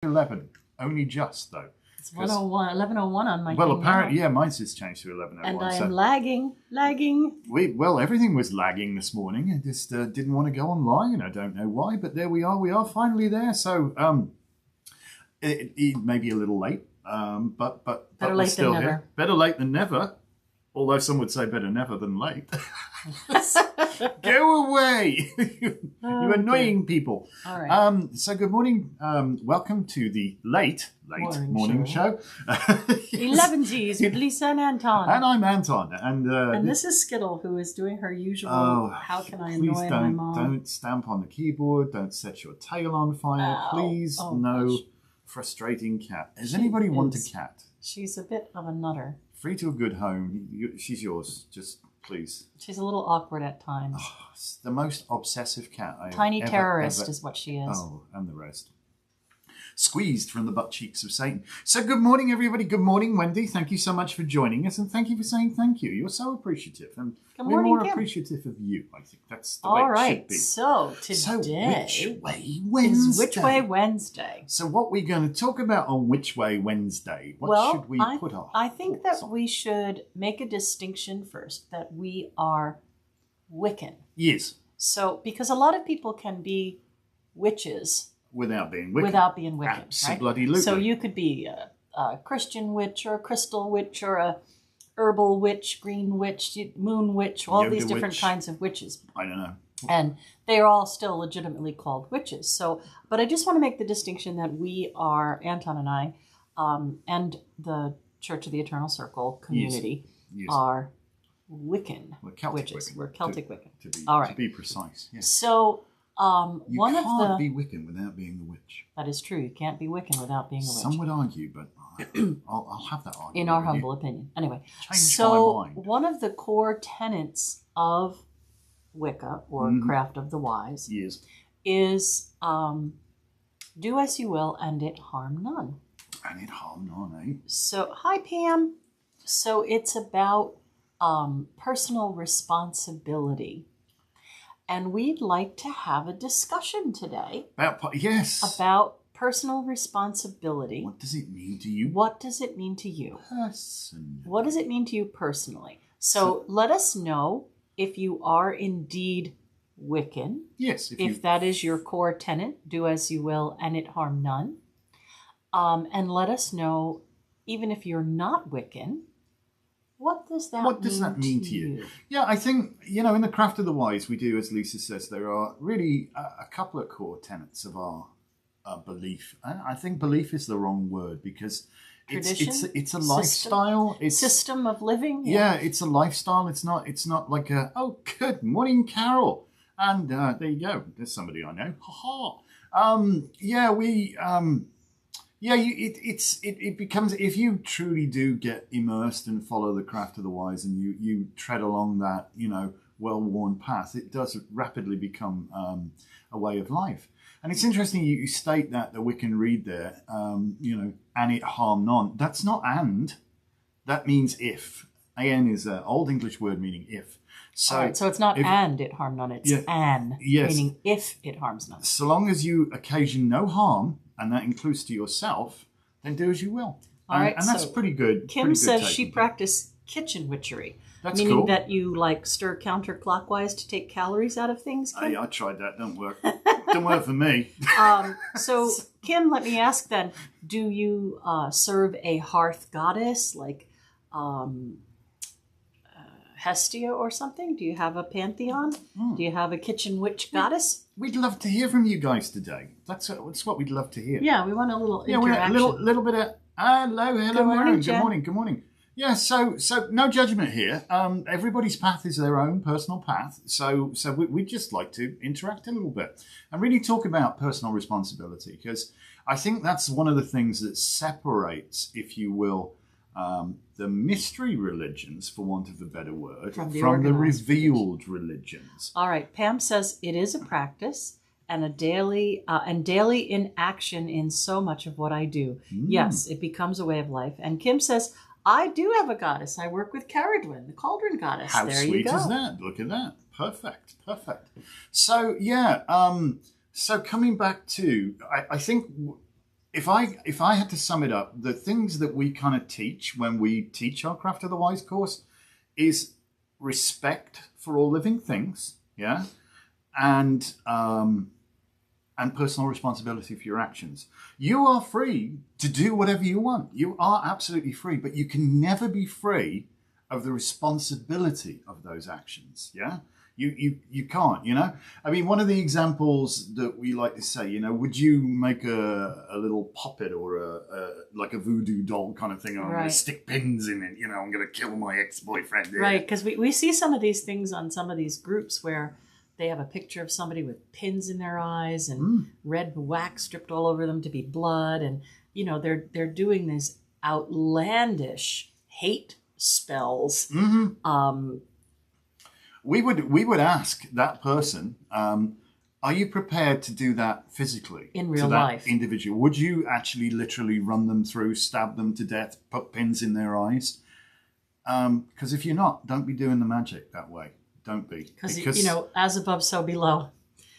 11. Only just, though. It's 101, 11:01 on my Well, thing apparently, now. yeah, mine's just changed to 11:01. And I am lagging. Well, everything was lagging this morning. I just didn't want to go online. I don't know why, but there we are. We are finally there. So, it may be a little late, but Better we're late still than here. never. Better late than never. Although some would say better never than late. Go away, you annoying people. All right. So good morning. Welcome to the late morning show. Elevensies with Lisa and Anton. And I'm Anton. And this is Skittle, who is doing her usual, how can I annoy my mom? Don't stamp on the keyboard. Don't set your tail on fire. Ow. Please, Oh, no gosh. Frustrating cat. Does anybody want a cat? She's a bit of a nutter. Free to a good home. She's yours. Just please. She's a little awkward at times. Oh, it's the most obsessive cat I Tiny ever, terrorist ever. is what she is. Oh, and the rest. Squeezed from the butt cheeks of Satan. So good morning, everybody. Good morning, Wendy. Thank you so much for joining us, and thank you for saying thank you. You're so appreciative, and Good we're morning, more Kim. appreciative of you. I think that's the way All it right. should be. So today Which Way Wednesday. is Which Way Wednesday. So what we're going to talk about on Which Way Wednesday? What should we put on? I think that we should make a distinction first that we are Wiccan. Yes. So, because a lot of people can be witches Without being Wiccan. Wiccan, Absolutely. right? So you could be a Christian witch or a crystal witch or a herbal witch, green witch, moon witch, all Yoga these different witch. kinds of witches. I don't know. And they are all still legitimately called witches. So, but I just want to make the distinction that we are, Anton and I, and the Church of the Eternal Circle community Yes. are Wiccan We're Celtic witches. Wiccan, We're Celtic Wiccan. All right. right. To be precise. Yes. So, You one of can't the be Wiccan without being a witch. that is true. You can't be Wiccan without being a witch. Some would argue, but I'll have that argument. In our with you. humble opinion. Anyway, Change so my mind. one of the core tenets of Wicca, or Craft of the Wise, Yes. is do as you will and it harm none. And it harmed on, eh? So, hi Pam. So it's about personal responsibility. And we'd like to have a discussion today Yes. about personal responsibility. What does it mean to you? What does it mean to you? Person. What does it mean to you personally? So let us know if you are indeed Wiccan. Yes. If that is your core tenet, do as you will and it harm none. And let us know, even if you're not Wiccan, what does that mean to you? Yeah, I think, in the Craft of the Wise, we do, as Lisa says, there are really a couple of core tenets of our belief. And I think belief is the wrong word because it's a lifestyle. It's system of living. Yeah, it's a lifestyle. It's not like good morning, Carol. And there you go. There's somebody I know. Ha ha. It becomes, if you truly do get immersed and follow the Craft of the Wise and you tread along that, well-worn path, it does rapidly become a way of life. And it's interesting you state that the Wiccan read there, and it harm none. That's not and. That means if. An is an old English word meaning if. So, all right, so it's not and it harm none, it's an, meaning if it harms none. So long as you occasion no harm, and that includes to yourself, then do as you will. All right, and that's so pretty good. Kim says she practiced kitchen witchery. That's meaning cool. that you stir counterclockwise to take calories out of things, Kim? I tried that. Don't work. Don't work for me. So, Kim, let me ask then, do you serve a hearth goddess like Hestia or something? Do you have a pantheon? Do you have a kitchen witch goddess? We'd love to hear from you guys today. That's what we'd love to hear. Yeah, we want a little interaction. A little bit of hello, Good morning, Jen. Good morning. Yeah, so no judgment here. Everybody's path is their own personal path. So we'd just like to interact a little bit and really talk about personal responsibility, because I think that's one of the things that separates, if you will, the mystery religions, for want of a better word, from the revealed religions. All right, Pam says it is a practice and a daily in action in so much of what I do. Yes, it becomes a way of life. And Kim says, I do have a goddess. I work with Caradwyn, the cauldron goddess. How there sweet you go. is that? Look at that. Perfect. So, yeah. So coming back to, I think if I had to sum it up, the things that we kind of teach when we teach our Craft of the Wise course is respect for all living things, yeah, and personal responsibility for your actions. You are free to do whatever you want. You are absolutely free, but you can never be free of the responsibility of those actions, yeah? You can't, you know? I mean, one of the examples that we like to say, you know, would you make a little puppet or like a voodoo doll kind of thing, and I'm going to stick pins in it, you know, I'm going to kill my ex-boyfriend. Yeah. Right, because we see some of these things on some of these groups where they have a picture of somebody with pins in their eyes and red wax stripped all over them to be blood. And, you know, they're doing these outlandish hate spells. Mm-hmm. We would ask that person, are you prepared to do that physically? In real to that life. Individual? Would you actually literally run them through, stab them to death, put pins in their eyes? Because if you're not, don't be doing the magic that way. Don't be. Because, you know, as above, so below.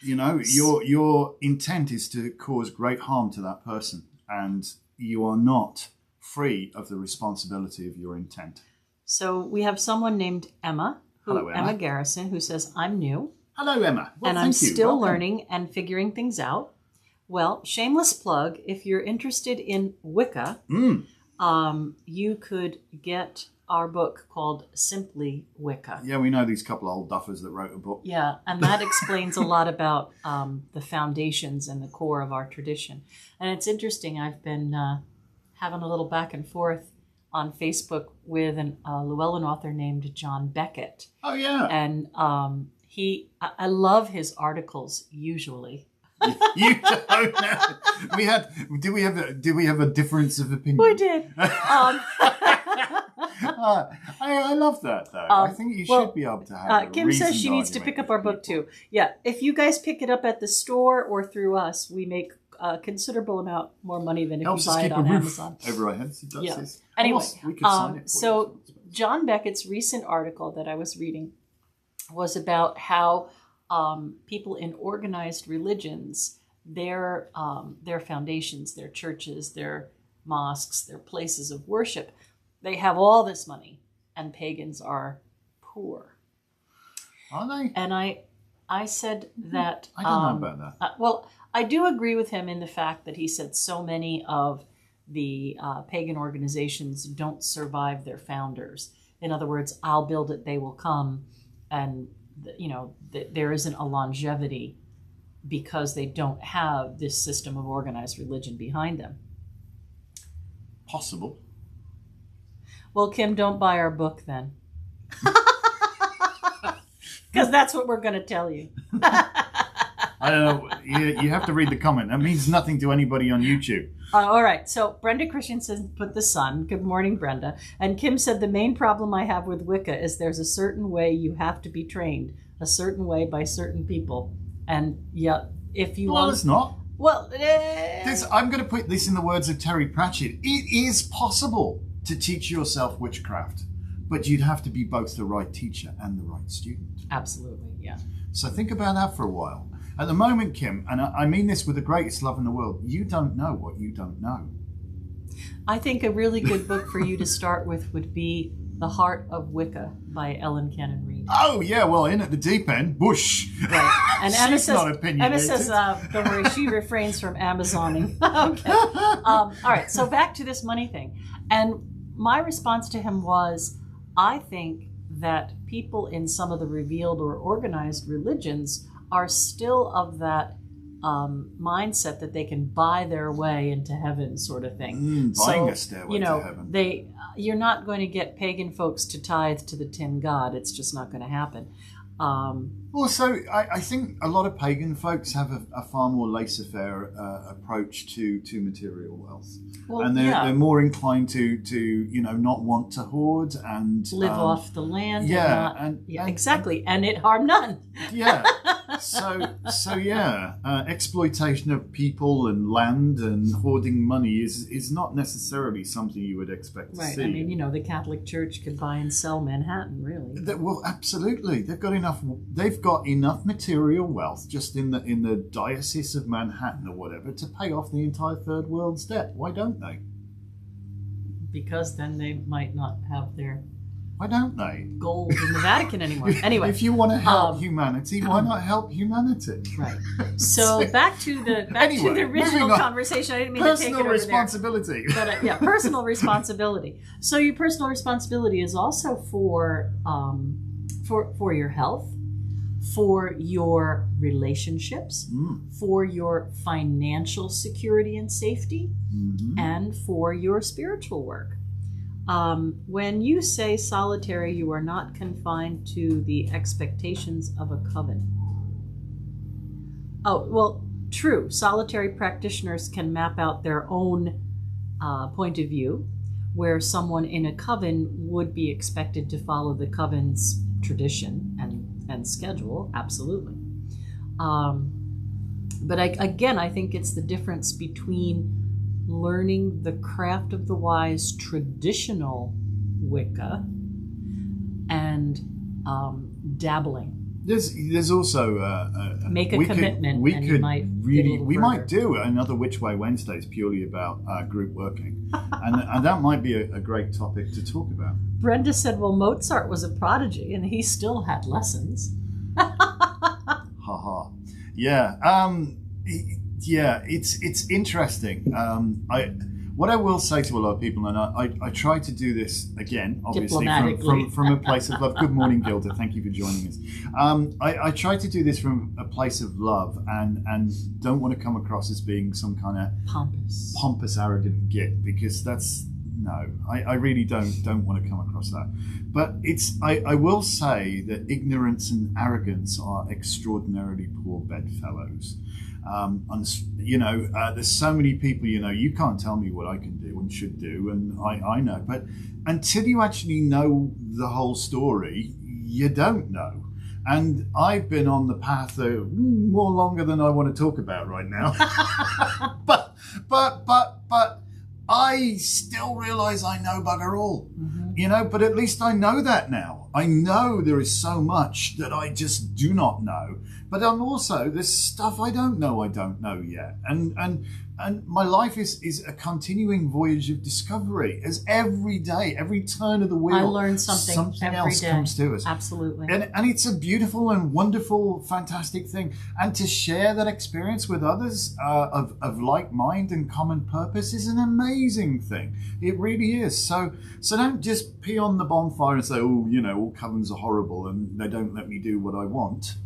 You know, your intent is to cause great harm to that person, and you are not free of the responsibility of your intent. So we have someone named Emma. Hello, Emma. Emma Garrison, who says, I'm new. Hello, Emma. Well, and I'm still learning and figuring things out. Well, shameless plug, if you're interested in Wicca, you could get our book called Simply Wicca. Yeah, we know these couple of old duffers that wrote a book. Yeah, and that explains a lot about the foundations and the core of our tradition. And it's interesting, I've been having a little back and forth on Facebook with an Llewellyn author named John Beckett. Oh, yeah. And I love his articles usually. You don't know. Did we have a difference of opinion? We did. I love that, though. I think you should be able to have Kim says she needs to pick up our book, too. Yeah, if you guys pick it up at the store or through us, we make a considerable amount more money than if you buy it on Amazon. Over our heads, it does. Yeah. This. Anyway, we could sign it for so you. John Beckett's recent article that I was reading was about how people in organized religions, their foundations, their churches, their mosques, their places of worship, they have all this money, and pagans are poor. Are they? And I said that... I don't know about that. Well, I do agree with him in the fact that he said so many of the pagan organizations don't survive their founders. In other words, I'll build it, they will come, and there isn't a longevity because they don't have this system of organized religion behind them. Possible. Well, Kim, don't buy our book then. Because that's what we're going to tell you. I don't know. You have to read the comment. That means nothing to anybody on YouTube. All right. So Brenda Christensen put the sun. Good morning, Brenda. And Kim said, the main problem I have with Wicca is there's a certain way you have to be trained, a certain way by certain people. And yeah, if you want... Well, it's not. Well, I'm going to put this in the words of Terry Pratchett. It is possible to teach yourself witchcraft, but you'd have to be both the right teacher and the right student. Absolutely, yeah. So think about that for a while. At the moment, Kim, and I mean this with the greatest love in the world, you don't know what you don't know. I think a really good book for you to start with would be The Heart of Wicca by Ellen Cannon Reed. Oh, yeah, well, in at the deep end, bush. Right. And Emma says, not don't worry, she refrains from Amazoning. Okay. All right, so back to this money thing. And my response to him was, I think that people in some of the revealed or organized religions are still of that mindset that they can buy their way into heaven, sort of thing. Buying a stairway to heaven. You're not going to get pagan folks to tithe to the tin god. It's just not going to happen. Also, I think a lot of pagan folks have a far more laissez-faire approach to material wealth. Well, and they're more inclined to not want to hoard and live off the land. Yeah, exactly, and it harm none. Yeah. So exploitation of people and land and hoarding money is not necessarily something you would expect to see. Right. I mean, the Catholic Church could buy and sell Manhattan, really. Well, absolutely. They've got enough enough material wealth just in the Diocese of Manhattan or whatever to pay off the entire third world's debt. Why don't they? Because then they might not have their Why don't they? gold in the Vatican anymore. Anyway, if you want to help humanity, why not help humanity? Right. So back to the original conversation. I didn't mean to take it over responsibility. There. But personal responsibility. So your personal responsibility is also for your health, for your relationships, for your financial security and safety, and for your spiritual work. When you say solitary, you are not confined to the expectations of a coven. Oh, well, true. Solitary practitioners can map out their own point of view, where someone in a coven would be expected to follow the coven's tradition and schedule. Absolutely. But I think it's the difference between learning the craft of the wise traditional Wicca and dabbling. There's also make a commitment. We might do another Which Way Wednesdays purely about group working, and that might be a great topic to talk about. Brenda said, "Well, Mozart was a prodigy, and he still had lessons." Ha. Yeah. Yeah, it's interesting. What I will say to a lot of people, and I try to do this again, obviously from a place of love. Good morning, Gilda. Thank you for joining us. I try to do this from a place of love, and don't want to come across as being some kind of pompous, arrogant git, because that's no. I really don't want to come across that. But I will say that ignorance and arrogance are extraordinarily poor bedfellows. There's so many people, you can't tell me what I can do and should do, and I know. But until you actually know the whole story, you don't know. And I've been on the path more longer than I want to talk about right now. but I still realize I know bugger all. But at least I know that now. I know there is so much that I just do not know. But I'm also, there's stuff I don't know yet. And my life is a continuing voyage of discovery. As every day, every turn of the wheel, I learn something every else day. Comes to us. Absolutely. And it's a beautiful and wonderful, fantastic thing. And to share that experience with others of like mind and common purpose is an amazing thing. It really is. So don't just pee on the bonfire and say, all covens are horrible and they don't let me do what I want.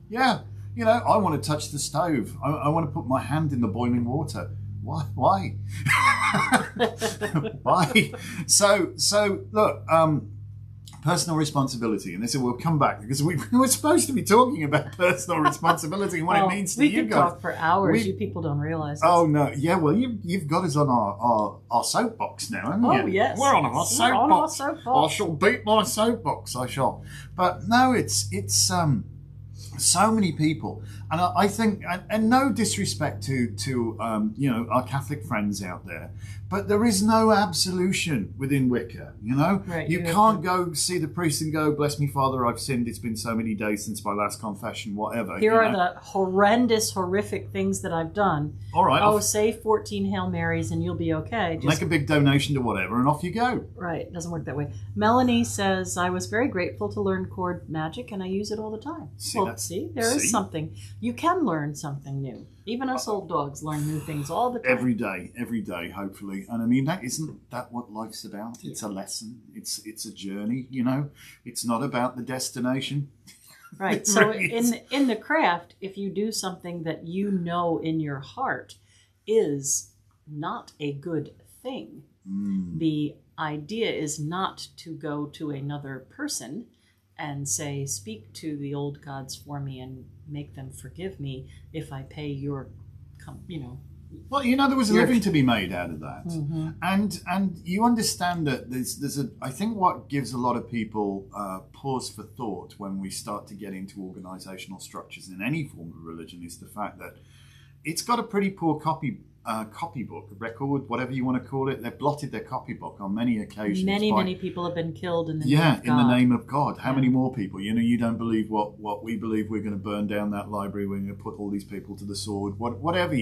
Yeah, I want to touch the stove. I want to put my hand in the boiling water. Why? Why? So look, personal responsibility, and this we'll come back because we were supposed to be talking about personal responsibility and what it means to you guys. We could talk for hours. You people don't realize this. Oh no, yeah. Well, you've got us on our soapbox now, haven't you? Oh yes, we're on our soapbox. I shall beat my soapbox. I shall. But no, it's so many people, and I think, and no disrespect to our Catholic friends out there, but there is no absolution within Wicca. Right, you can't go see the priest and go, "Bless me, Father, I've sinned. It's been so many days since my last confession." Whatever. Here are the horrific things that I've done. All right. Say 14 Hail Marys and you'll be okay. Make a big donation to whatever, and off you go. Right. It doesn't work that way. Melanie says, "I was very grateful to learn cord magic, and I use it all the time." See, there is something. You can learn something new. Even us old dogs learn new things all the time. Every day, hopefully. And I mean, isn't that what life's about? It's a lesson. It's a journey, It's not about the destination. Right. So in the craft, if you do something that you know in your heart is not a good thing, the idea is not to go to another person and say, "Speak to the old gods for me and make them forgive me if I pay your, Well, there was a living to be made out of that, and you understand that there's I think what gives a lot of people pause for thought when we start to get into organisational structures in any form of religion is the fact that it's got a pretty poor copy copybook, record, whatever you want to call it. They've blotted their copybook on many occasions. Many people have been killed in the name of God. in the name of God. How many more people? You don't believe what we believe. We're going to burn down that library. We're going to put all these people to the sword. Whatever.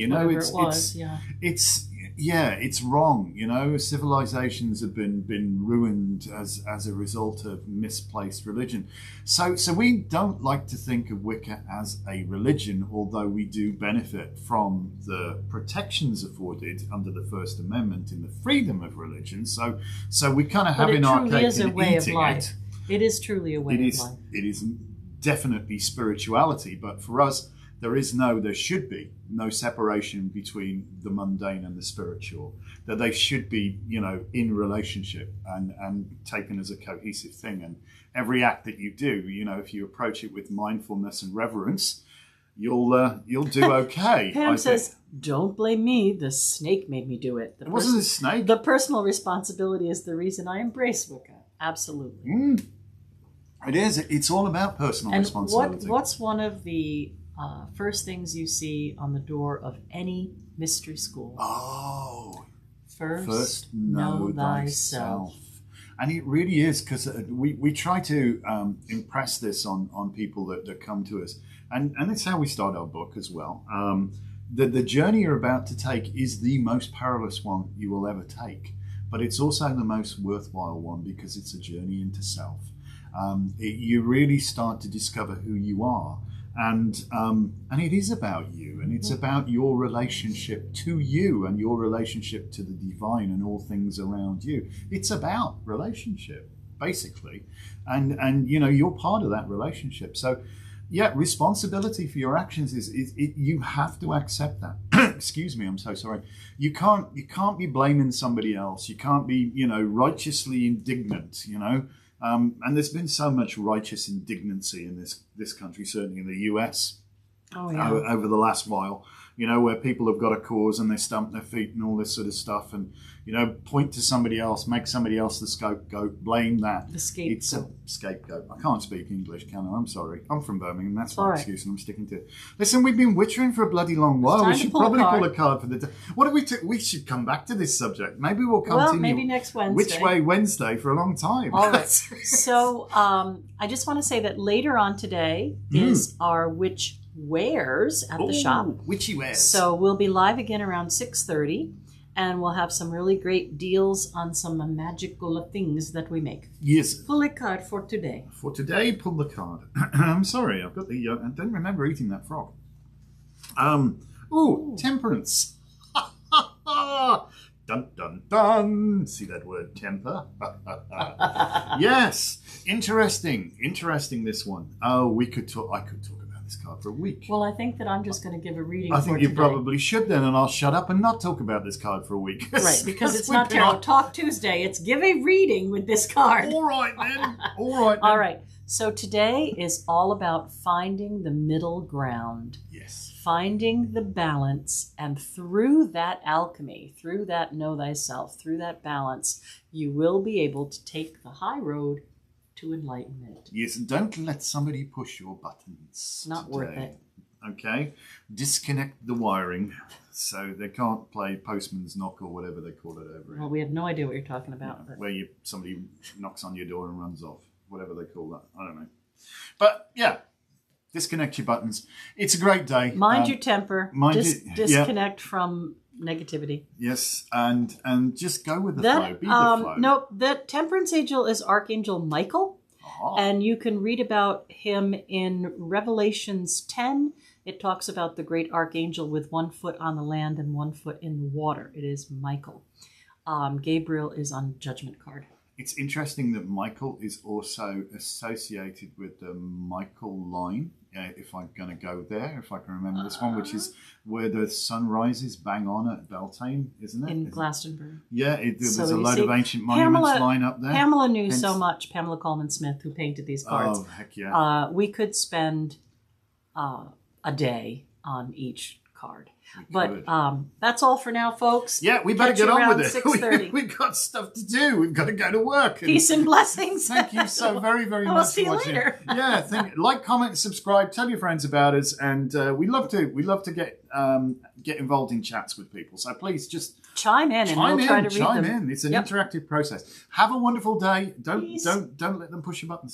It's wrong. Civilizations have been ruined as a result of misplaced religion. So we don't like to think of Wicca as a religion, although we do benefit from the protections afforded under the First Amendment in the freedom of religion. So we kind of have in our cake and eating it. It is truly a way of life. It is definitely spirituality, but for us, there should be no separation between the mundane and the spiritual. That they should be, in relationship and taken as a cohesive thing. And every act that you do, if you approach it with mindfulness and reverence, you'll do okay. Pam says, "Don't blame me. The snake made me do it." It wasn't a snake. The personal responsibility is the reason I embrace Wicca. Absolutely. It is. It's all about personal responsibility. What's one of the first things you see on the door of any mystery school? Oh, first know thyself. And it really is, because we try to impress this on people that come to us, and it's how we start our book as well. The journey you're about to take is the most perilous one you will ever take, but it's also the most worthwhile one, because it's a journey into self. You really start to discover who you are. And it is about you, and it's about your relationship to you and your relationship to the divine and all things around you. It's about relationship, basically, and you're part of that relationship. So, responsibility for your actions is you have to accept that. Excuse me, I'm so sorry. You can't be blaming somebody else. You can't be righteously indignant. And there's been so much righteous indignancy in this country, certainly in the US, over the last while, where people have got a cause and they stump their feet and all this sort of stuff, and point to somebody else, make somebody else the scapegoat, blame that. The scapegoat. It's a scapegoat. I can't speak English, can I? I'm sorry. I'm from Birmingham. That's my excuse, and I'm sticking to it. Listen, we've been witchering for a bloody long while. We should probably pull a card for the day. What do we do? We should come back to this subject. Maybe we'll continue. Well, maybe next Wednesday. Which Way Wednesday for a long time. All right. So I just want to say that later on today is our witch wares at the shop. Witchy wares. So we'll be live again around 6:30, and we'll have some really great deals on some magical things that we make. Yes. Pull a card for today. For today, pull the card. I'm sorry, I've got the. I don't remember eating that frog. Temperance. Dun dun dun. See that word, temper? Yes. Interesting. This one. Oh, I could talk about this card for a week. Well, I think that I'm just going to give a reading. I think you probably should then, and I'll shut up and not talk about this card for a week. Right, because it's not Tarot Talk Tuesday. It's give a reading with this card. All right then. All right. So today is all about finding the middle ground. Yes. Finding the balance, and through that alchemy, through that know thyself, through that balance, you will be able to take the high road to enlightenment. Yes, and don't let somebody push your buttons. Not today. Worth it. Okay? Disconnect the wiring so they can't play postman's knock or whatever they call it over here. Well, we have no idea what you're talking about. Yeah, where somebody knocks on your door and runs off. Whatever they call that. I don't know. But, disconnect your buttons. It's a great day. Mind your temper. Disconnect from negativity. Yes, and just go with the flow. Be the flow. No, that Temperance Angel is Archangel Michael. And you can read about him in Revelations 10. It talks about the great archangel with 1 foot on the land and 1 foot in the water. It is Michael. Gabriel is on Judgment card. It's interesting that Michael is also associated with the Michael line, if I'm going to go there, if I can remember this one, which is where the sun rises bang on at Beltane, isn't it? In Glastonbury. Yeah, there's a load of ancient monuments line up there. Pamela knew so much, Pamela Coleman Smith, who painted these cards. Oh, heck yeah. We could spend a day on each card. We But could. that's all for now, folks. Yeah, we better Catch get you on around with it. 6:30. We've got stuff to do. We've got to go to work. Peace and blessings. Thank you so very, very I'll much see for you watching. later. Yeah, like, comment, subscribe, tell your friends about us, and we love to get involved in chats with people. So please just Chime in, and we'll try to read them. chime in. It's an interactive process. Have a wonderful day. Don't let them push your buttons.